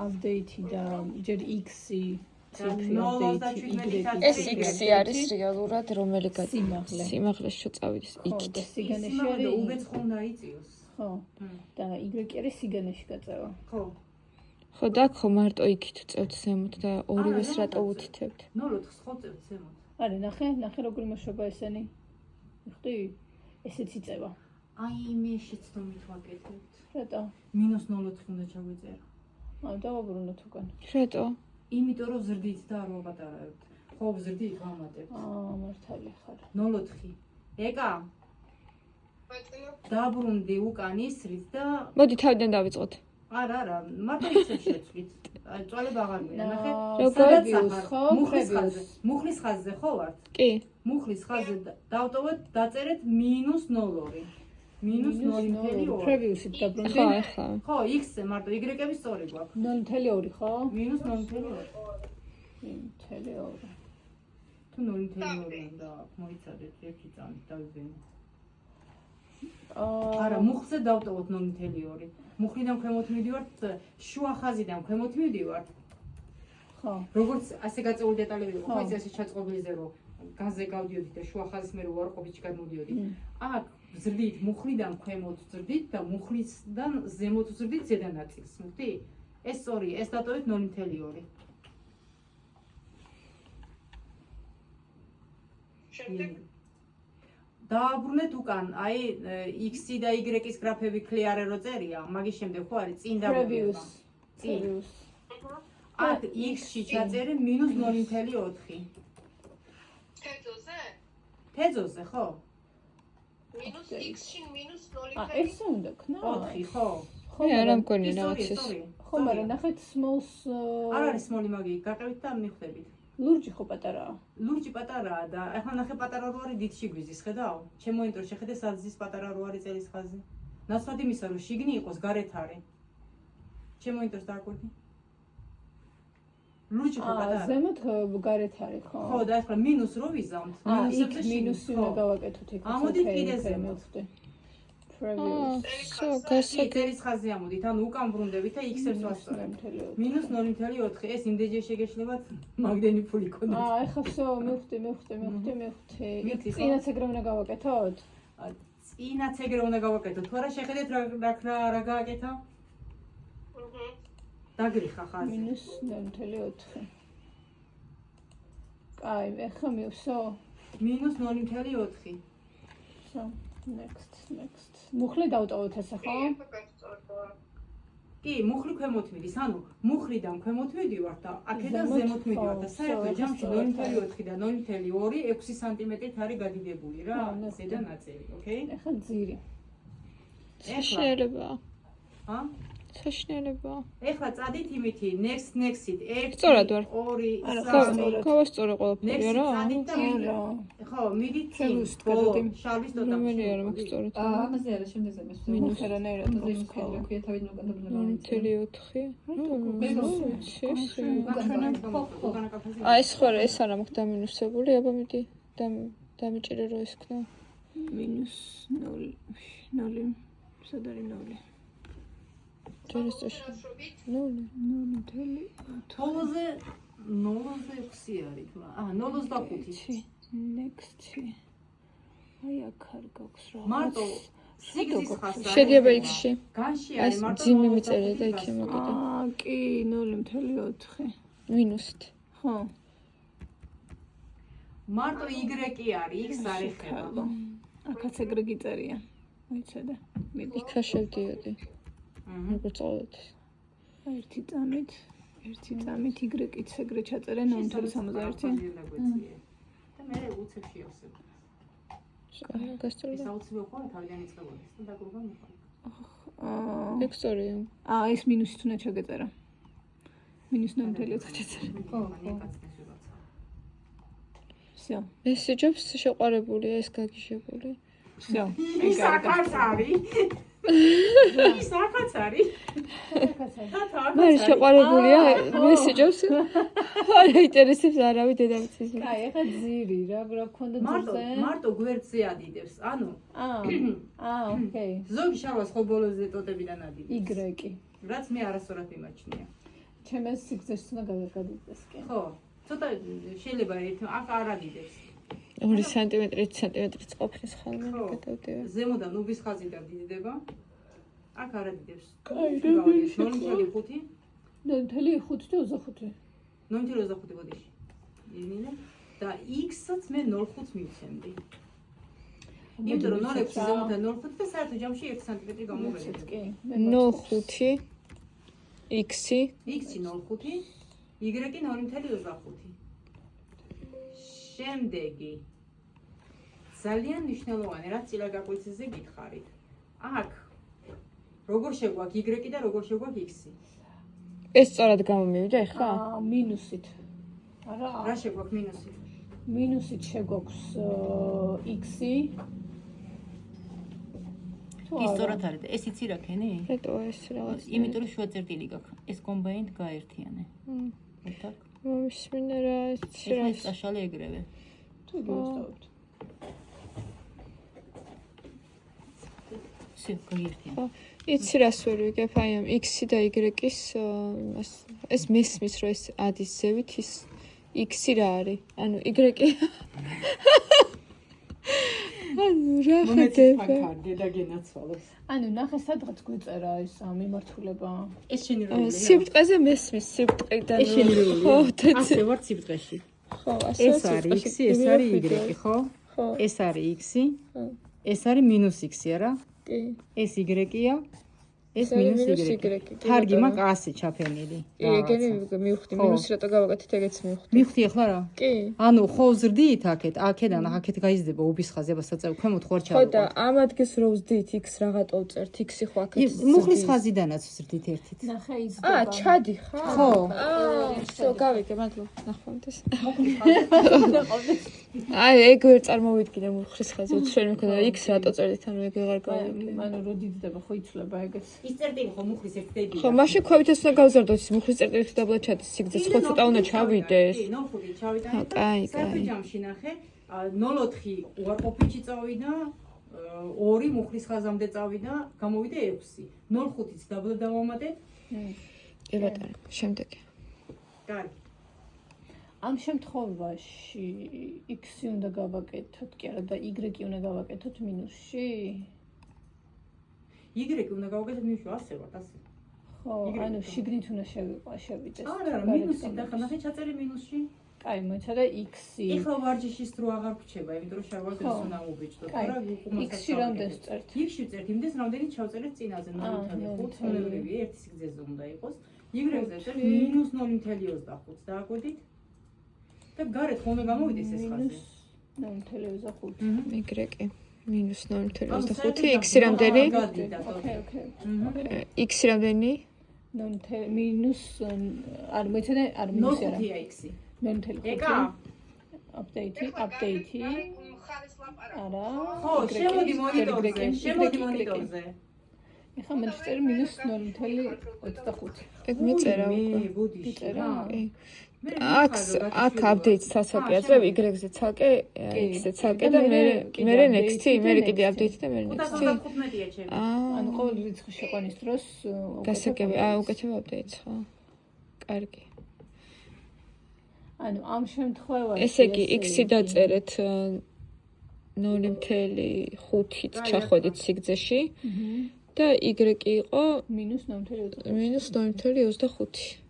update და ჯერ X-ი ეს X-ი არის რეალურად რომელი სიმაღლეში წავიდეს იქით. სიგანეში არის უბეც ხომ დაიწიოს. ხო. და Y არის სიგანეში გაწევა. ხო. ხო და ხო მარტო იქით წევთ ზემოთ და ორივეს რატო უთითებთ? 0.4 ხო წევთ ზემოთ. არა, ნახე როგორ იმუშავება ესენი. ხვდი? ესეც იწევა. აი მე შეცდომით ვაკეთებთ. რატო? -0.4 უნდა ჩაგვიწერა. დავაბრუნოთ უკან. რატო? იმიტომ რომ ზრდით და არ ვაპატარებთ. ხო ზრდით ვამატებთ. მართალი ხარ. 0.4. ეკა. დაბრუნდი უკან ისრით და მოდი თავიდან დავიწყოთ. არა, მარტო ისე შეცვლით. წვალება აღარ მინდა. ნახე. მუხლის ხაზზე ხო ვართ? კი. მუხლის ხაზზე დავტოვეთ, დაწერეთ -0.2. -0.2. პრევიუსით დაბრუნდი. ხო, X-ზე მარტო Y-ები სწორი გვაქვს. 0.2 ხო? -0.2. 0.2. თუ 0.2 უნდა მოიცადეთ ერთი წამით დავიძენოთ. არა, მუხლზე დავტოვოთ 0.2. მუხლიდან ქვემოთ მივდივართ, შუა ხაზიდან ქვემოთ მივდივართ. ხო. როგორც ასე გაწეული დეტალები იყო, ხო, ესე ჩაწყობილიზე რომ გაზზე გავდიოდი და შუა ხაზის მე უარყოფითში გადმოდიოდი. აქ ზრდით მუხლიდან ქვემოთ ზრდით და მუხლისგან ზემოთ ზრდით ზედა ნაწილს, მივხვდი? ეს სწორია, ეს დატოვეთ 0.2. შემდეგ დააბრუნეთ უკან, აი X-ი და Y-ის გრაფები ქლიარე რო წერია, მაგის შემდეგ ხო არის წინ დაბრუნება. პრევიუს. აქ X-ში ჩაწერე -0.4. თეძოზე ხო? -X-ში -0.4. ეს უნდა ქნა? 4 ხო? ხო, არა მგონია რაღაც ეს. ხო, მაგრამ ნახეთ small არ არის small მაგი, გაყევით და მიხვდებით. ლურჯი ხო პატარაა? ლურჯი პატარაა და ახლა ნახე პატარა რო არის დიდში გვიზის, ხედავ? ჩემო ინტრო შეხედე საძის პატარა რო არის წელის ხაზი. ნაცვლად იმისა რომ შიგნი იყოს გარეთ არის. ჩემო ინტროს დააკვირდი. ლურჯი ხო პატარა. ზემოთ გარეთ არის ხო? ხო და ახლა მინუს რო ვიზამთ, მინუსებზე მინუსი უნდა გავაკეთოთ იქ. ამოდით კიდე ზემოთ. ხო, გასაგებია. ხაზი ამოდით, ანუ უკან ბრუნდებით და X-ებს ვასწორებთ. -0.4. ეს იმდეჯერ შეგეშლებათ მაგდენი ფული ქონდეთ. ეხლა всё, მივხვდი. იქ წინაც ეგრე უნდა გავაკეთოთ? წინაც ეგრე უნდა გავაკეთოთ. თუ არა შეხედეთ რა გააკეთა? დაგრიხა ხაზი. -0.4. კაი, ეხლა მივსო. -0.4. So, next. მუხლი დავტოვოთ ესე ხო? კი, მუხლი ქვემოთ მიდის, ანუ მუხლიდან ქვემოთ მივდივართ და აქედან ზემოთ მივდივართ და საერთოდ ჯამში 0.4 და 0.2 6 სანტიმეტრით არის გადიდებული რა, ზედა ნაწილი, ოკეი? ეხლა ძირი. საშინელებაა. ა? საშინელებაა. ეხლა წადით იმითი, next-ით 1 სწორად ვარ. 2 3 გავასწორე ყველაფერი რა? ხო, მიდით შალვის რომელი არა მაქვს სწორად? ამაზე არა შემდეგზე მე მინუს რანაირად ხელი ქვია თავიდან უკან დაბრუნდა 0.4. ეს ხო ეს არა მაქვს დამინუსებული, აბა მიდი დამიჭირე რომ ეს ქნა. -0. სად არის 0? ჯერესტოში 0.0. თოლოზე 0.6 არის თუ რა? 0.5. next. აი აქ არ გაქვს რა. მარტო სიგზის ხაზი. შედიება X-ში. განში არის მარტო. ძიმი მიწერე და იქ მოკიდე. კი, 0.4. მინუსით. ხო. მარტო Y-კი არის, X არ ეხება. აქაც ეგრე გიწერია. მოიცადე. მიდი. იქა შევდიოდი. როგორ წავედი? ერთი წამით Y-იც ეგრე ჩაწერე 0.61. და მე უცებში ავსებ. გასწორდა. ეს აუცილებლად ხო თავიდან იწყებოდეს და დაგრუვა მიყავ. ექსტორია. ეს მინუსით უნდა ჩაგეწერა. -0.4 ჩაწერე. ხო. всё. ეს ჯობს შეყარებულია, ეს გაგიჟებული. всё. ის აქაც არის. ის აქაც არის. მარი შეყარებულია, მესიჯობს. არ ინტერესებს არავის დედამიწის. კაი, ეხლა ძირი რა გქონდა ძირზე? მარტო გვერდზე ადიდებს. ანუ ოკეი. ზოგი შარვას ხო ბოლოზე ტოტებიდან ადიდებს. Y-კი. რაც მე არასწორად მიმაჩნია. ჩემს სიგრძეს უნდა გავაკეთდეს კი. ხო, ცოტა შეიძლება აქ არ ადიდებს. 2 სანტიმეტრიც ყოფნის ხოლმე გადავდივარ. ზემოდან უბის ხაზიდან დიდდება. აქ არ ადიდებს. კაი, 0.5 0.5 და 25. 0.25 ბოდიში. იმინე და x-ს მე 0.5 მივცემდი. იმიტომ რომ 0.6 ზემოდან 0.5 და საერთო ჯამში 1 სანტიმეტრი გამოვედი. კი. 0.5 x-ი x-ი 0.5, y-ი 0.25. შემდეგი ძალიან მნიშვნელოვანი რაც წილა გაკვეცეზე გითხარით. აქ როგორ შეგვაქვს y და როგორ შეგვაქვს x-ი? ეს სწორად გამომივიდა ეხლა? მინუსით. არა, რა შეგვაქვს მინუსი? მინუსით შეგვაქვს x-ი. ის სწორად არის და ეს იცი რა ქენი? რატო ეს რაღაც? იმიტომ რომ შუა წერტილი გაქვს. ეს კომბაინდ გაერთიანე. ერთად. მომისმინა რა ეს წაშალე ეგრევე. თუ გიოსტავთ. ისე გაერთიანე. იცი რას ვერ ვიგებ აი ამ x-ი და y-ის იმას ეს მესმის რომ ეს ადის ზევით ის x-ი რა არის? ანუ y-ი ანუ რა ხდება? დედა გენაცვალოს. ანუ ნახე სადღაც გვიწერა ეს მიმართულება. ეს შენი როლია. სიბტყეზე მესმის სიბტყიდან ეს შენი როლია. ხო ასე ვარ სიბტყეში. ხო ასე ეს არის x-ი, ეს არის y-ი, ხო? ხო ეს არის x-ი. ეს არის -x-ი არა? კი ეს y-ია. ეს -y. -y. თარგი მაქვს ასე ჩაფენილი. ეგენი მივხვდი მინუსი რატო გავაკეთეთ ეგეც მივხვდი. მივხვდი ახლა რა? კი ანუ ხო ვზრდით აქეთ, აქედან აქეთ გაიზრდება უბის ხაზი, აბა საწევ ქვემოთ ხო არ ხო და ჩავიყვანთ. ამ ადგილს რო ვზდით x რაღაცო წერთ x-ი ხო აქეთ მუხლის ხაზიდანაც ვზრდით ერთით. ნახე იზრდება. ჩადი ხა ხო. всё გავიგე მადლობა ნახვამდის აი ეგ ვერ წარმოვიდგინე მუხლის ხაზი უცვლელი მქონდა x რატო წერდით ანუ ეგ ვეღარ გავიგე ანუ რო დიდდება ხო იცლება ეგეც. ის წერტილი ხო მუხლის ერთ დებია. ხო მაშინ ქვევითაც უნდა გავზარდოთ ის მუხლის წერტილით დაბლა ჩადის სიგრძეს ხო ცოტა უნდა ჩავიდეს კი, 0.5 ჩავიდა. კაი, საერთო კაი. ჯამში ნახე, 0.4 უარყოფითი წავიდა, 2 მუხლის ხაზამდე წავიდა, გამოვიდა 6. 0.5-იც დაბლა დავამატე. კი ბატონო შემდეგი კარგი. ამ შემთხვევაში x-ი უნდა გავაკეთოთ კი არა და y-ი უნდა გავაკეთოთ მინუსში. y-ი უნდა გავაკეთოთ მინუსში, ასე ვარ, ასე. ხო, ანუ შიგნით უნდა შევიდეს. არა, მინუსი და ნახე ჩაწერი მინუსში. კაი, მოიცა და x-ი. ეხლა ვარჯიშის დრო აღარ გვჩება, იმიტომ რომ შევარდეს უნდა უბეჭდოთ, კაი, რა უკუმასაც. x-ი რამდენს წერთ? x-ი ვწერთ, იმდეს რამდენი ჩავწერეთ წინაზე 0.5, ნოლებრივი ერთი სიგრძეზე უნდა იყოს. y-ზე წერთ -0.25 დააკვირდით. და გარეთ ხოლმე გამოვიდეს ეს ხაზი. -0.25. y-ი -0.25 x-ი რამდენი ოკეი, ოკეი. x-ი რამდენი მინუს არ მოიცა და არ მინუსი არა. 0.5-ია x-ი. 0.5. ეკა. აპდეიტი. არა. ხო, შემოდი მონიტორზე. ეხლა მე შევწერ -0.25. ეგ მეწერა მე უკვე ბუდიში იწერა? რა. აქ update-ს ცალკე აძლევ y-ზე ცალკე x-ზე ცალკე და მე next-ი მე კიდე update და მე next-ი 515-ია ჩემი. ანუ ყოველ რიცხვი შეყვანის დროს გასაგები უკეთებ update-ს ხო კარგი ანუ ამ შემთხვევაში ესე იგი x-ი დაწერეთ 0.5-ით ჩახვედით სიგრძეში და y იყო -0.25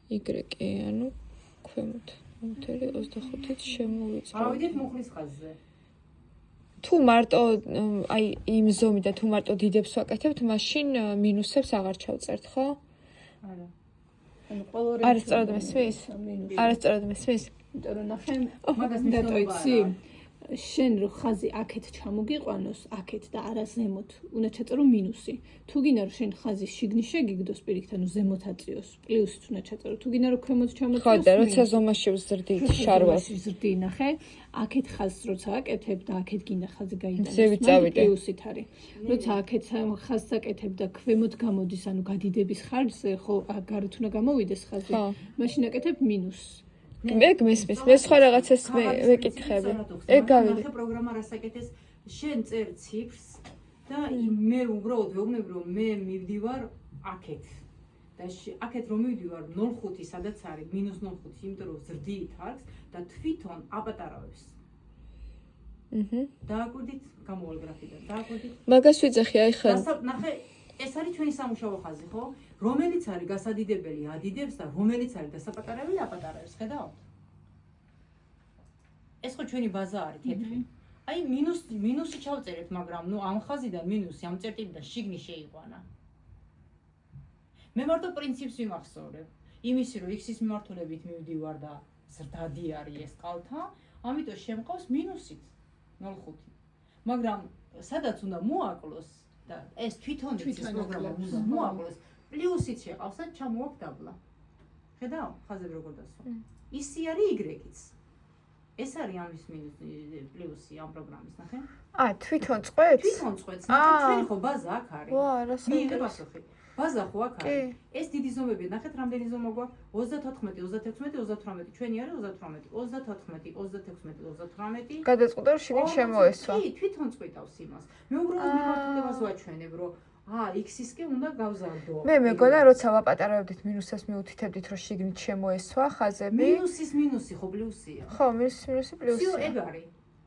y-ი, ანუ ქვემოთ 0.25-ით შემოვიწყო. ავიდეთ მუხლის ხაზზე. თუ მარტო აი იმ ზომი და თუ მარტო დიდებს ვაკეთებთ, მაშინ მინუსებს აღარ ჩავწერთ, ხო? არა. ანუ ყოველ არის სწორად მესმის? არის სწორად მესმის? იმიტომ რომ ნახე მაგას დატოიცი შენ რო ხაზი აქეთ ჩამოგიყვანოს, აქეთ და არა ზემოთ, უნდა ჩაწერო მინუსი. თუ გინდა რომ შენ ხაზი შიგნით შეგიგდოს პირიქით, ანუ ზემოთ აწიოს, პლუსით უნდა ჩაწერო. თუ გინდა რომ ქვემოთ ჩამოწიოს. ხო, და როცა ზომაში ვზრდით შარვალს. ვზრდი, ნახე, აქეთ ხაზს როცა აკეთებ და აქეთ გინდა ხაზი გაიტანოს. ზევით წავიდე. პლუსით არის. როცა აქეთ ხაზს აკეთებ და ქვემოთ გამოდის, ანუ გადიდების ხარჯზე, ხო, გარეთ უნდა გამოვიდეს ხაზი. მაშინ აკეთებ მინუსს. ეგ მესმის, მე სხვა რაღაცას ვეკითხები. ეგ გავიგე. ახლა პროგრამა რასაკეთეს, შენ წერ ციფრს და მე უბრალოდ ვეუბნები რომ მე მივდივარ აქეთ. და აქეთ რომ მივდივარ 0.5 სადაც არის -0.5, იმიტომ რომ ზრდით აქვს და თვითონ აპატარავებს. დააკვირდით გამოვალ გრაფიდან, დააკვირდით. მაგას ვიძახი, აი ხან. ნახე, ეს არის ჩვენი სამუშაო ხაზი, ხო? რომელიც არის გასადიდებელი ადიდებს და რომელიც არის დასაპატარებელი აპატარებს, ხედავთ? ეს ხო ჩვენი ბაზა არის თეთრი. აი მინუსი ჩავწერეთ, მაგრამ ნუ ამ ხაზიდან მინუსი ამ წერტილიდან შიგნი შეიყვანა. მე მარტო პრინციპს ვიმახსოვრებ. იმისი რომ x-ის მიმართულებით მივდივარ და ზრდადი არის ეს კალთა, ამიტომ შემყავს მინუსით 0.5. მაგრამ სადაც უნდა მოაკლოს და ეს თვითონ ის პროგრამა უნდა მოაკლოს, პლუსით შეყავს და ჩამოვაქვს დაბლა. ხედავ, ხაზები როგორ დასვა. ისი არის y-იც. ეს არის ამის პლუსი ამ პროგრამის, ნახე? თვითონ წყვეტს? თვითონ წყვეტს. ნახე, ჩვენი ხო ბაზა აქ არის. ვა, რა მიიღე პასუხი. ბაზა ხო აქ არის. ეს დიდი ზომები, ნახეთ რამდენი ზომა გვაქვს? 34, 36, 38, ჩვენი არის 38, 34, 36, 38. გადაწყვეტა რომ შიგნით შემოესვა. კი, თვითონ წყვიტავს იმას. მე უბრალოდ მიმართულებას ვაჩვენებ, რომ x-ისკენ უნდა გავზარდო. მე მეგონა როცა ვაპატარავდით მინუსს მიუთითებდით რომ შიგნით შემოესვა ხაზები. მინუსის მინუსი ხო პლუსია. ხო, მინუსი პლუსია. всё ეგ არის.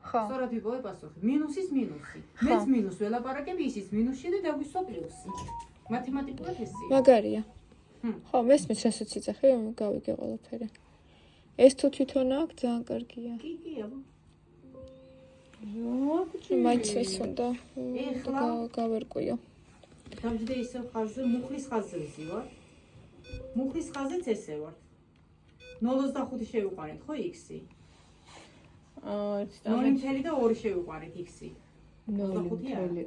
ხო. სწორად ვიპოვე პასუხი. მინუსის მინუსი. მეც მინუს ველაპარაკებ, ისიც მინუსში და დაგვისვა პლუსი. მათემატიკურად ესეა. მაგარია. ხო, მესმის რასაც იცახე, გავიგე ყველაფერი. ეს თუ თვითონ აქ ძალიან კარგია. კი, აბა. მაინც ის უნდა ეხლა გავერკვიო. დამჯდე ისევ ხაზზე, მუხლის ხაზზე ვზივარ. მუხლის ხაზეც ესე ვარ. 0.25 შევიყვანეთ, ხო x-ი? 0.2 და 2 შევიყვანეთ x-ი. 0.2. 2.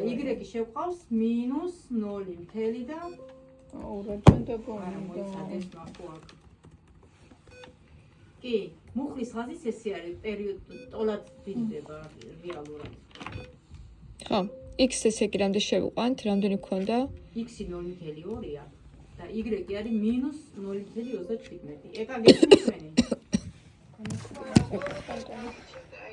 y-ი შევყავს -0.1 და კი, მუხლის ხაზიც ესე არის, ტოლად დიდდება რეალურად. ხო, x-ს ესე იგი რამდენი შევიყვანთ, რამდენი გქონდა? x-ი 0.2-ია და y-ი არის -0.37. ეკა გეცნობენი.